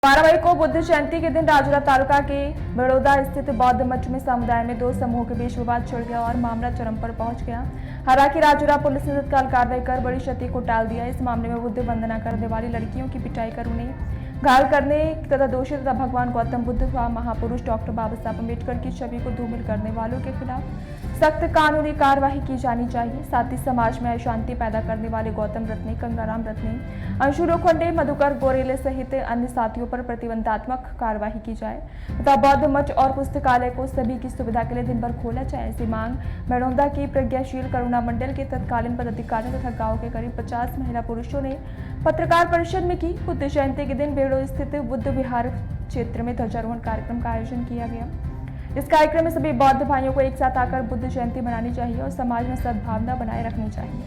12 मई को बुद्ध जयंती के दिन राजूला तालुका के बड़ौदा स्थित बौद्ध मठ में समुदाय में दो समूहों के बीच विवाद छिड़ गया और मामला चरम पर पहुंच गया। हालांकि राजूला पुलिस ने तत्काल कार्रवाई कर बड़ी क्षति को टाल दिया। इस मामले में बुद्ध वंदना करने वाली लड़कियों की पिटाई कर उन्हें घायल करने तथा दोषी तथा भगवान गौतम बुद्ध व महापुरुष डॉक्टर बाबा साहब अम्बेडकर की छवि को धूमिल करने वालों के खिलाफ सख्त कानूनी कार्यवाही की जानी चाहिए। साथ ही समाज में अशांति पैदा करने वाले गौतम रत्ने, गंगाराम रत्ने, अंशु लोखंडे, मधुकर गोरेले सहित अन्य साथियों पर प्रतिबंधात्मक कार्यवाही की जाए तथा बौद्ध मठ और पुस्तकालय को सभी की सुविधा के लिए दिन भर खोला जाए। ऐसी मांग बड़ौदा की प्रज्ञाशील करुणा मंडल के तत्कालीन पदाधिकारियों तथा गाँव के करीब 50 महिला पुरुषों ने पत्रकार परिषद में की। बुद्ध जयंती के दिन बेड़ो स्थित बुद्ध विहार क्षेत्र में ध्वजारोहण कार्यक्रम का आयोजन किया गया। इस कार्यक्रम में सभी बौद्ध भाइयों को एक साथ आकर बुद्ध जयंती मनानी चाहिए और समाज में सद्भावना बनाए रखनी चाहिए।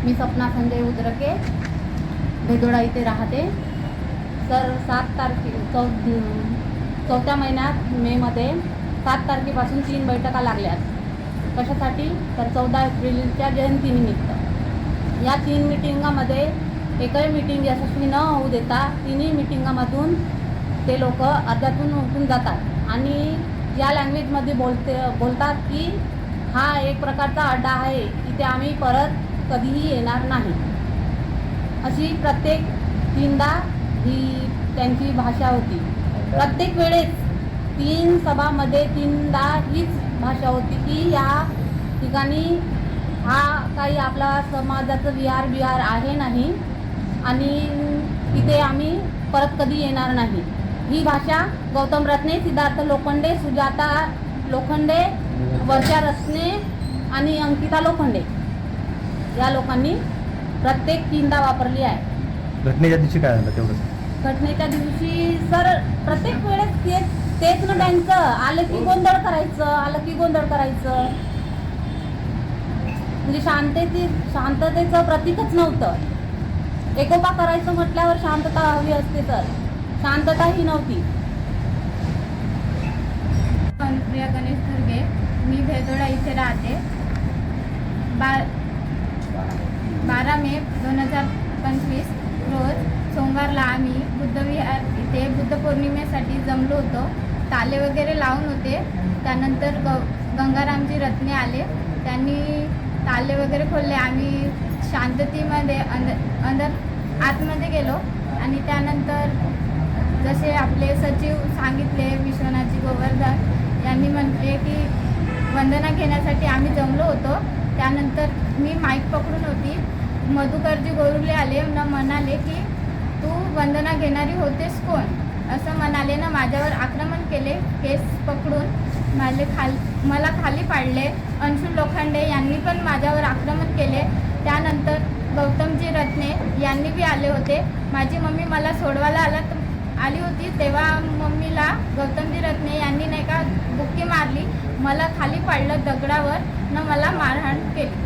मी सपना संजय उदरके भेदोडा इथे राहते। सर 4थ्या महिन्यात मे मध्ये 7 तारखेपासून 3 बैठका लागल्यात। कशासाठी? तर 14 एप्रिलच्या जयंतीनिमित्त। या 3 मीटिंगामध्ये एकही मीटिंग यशस्वी न होऊ देता तिन्ही मीटिंगामधून ते लोक अर्ध्यातून उठून जातात आणि या लँग्वेजमध्ये बोलतात की हा एक प्रकारचा अड्डा आहे, इथे आम्ही परत कधीही येणार नाही, अशी प्रत्येक 3दा ही त्यांची भाषा होती। प्रत्येक वेळेस 3 सभामध्ये 3दा हीच भाषा होती की या ठिकाणी हा काही आपला समाजाचं विहार आहे नाही आणि इथे आम्ही परत कधी येणार नाही। ही भाषा गौतम रत्ने, सिद्धार्थ लोखंडे, सुजाता लोखंडे, वर्षा रत्ने आणि अंकिता लोखंडे या लोकांनी प्रत्येक 3दा वापरली आहे। घटनेच्या दिवशी काय झालं तेवढं? घटनेच्या दिवशी सर प्रत्येक वेळेस तेच ना, त्यांचं आलं की गोंधळ करायचं, म्हणजे शांततेचं प्रतीकच नव्हतं। एकोपा करायचं म्हटल्यावर शांतता हवी असते, तर शांतता ही नव्हती। प्रिया गणेश दुर्गे, मी भेदोडा इथे राहते। 12 मे 2025 रोज सोमवारला आम्ही बुद्ध विहार इथे बुद्ध पौर्णिमेसाठी जमलो होतो। ताले वगैरे लावून होते। त्यानंतर गंगारामजी रत्ने आले, त्यांनी ताले वगैरे खोलले। आम्ही शांततेमध्ये आतमध्ये गेलो आणि त्यानंतर जसे आपले सचिव सांगितले, विश्वनाथजी गोवर्धन यांनी म्हटले की वंदना घेण्यासाठी आम्ही जमलो होतो। त्यानंतर मी माईक पकडून होती, मधुकरजी गोरुले आले ना, म्हणाले की तू वंदना घेणारी होतेस कोण, असं म्हणाले ना। माझ्यावर आक्रमण केले, केस पकडून मला खाली पाडले। अंशु लोखंडे यांनी पण माझ्यावर आक्रमण केले। त्यानंतर गौतमजी रत्ने यांनी बी आले होते। माझी मम्मी मला सोडवायला आली होती, तेव्हा मम्मीला गौतमजी रत्ने यांनी नाही का बुक्की मारली, मला खाली पाडलं दगडावर न, मला मारहाण केली।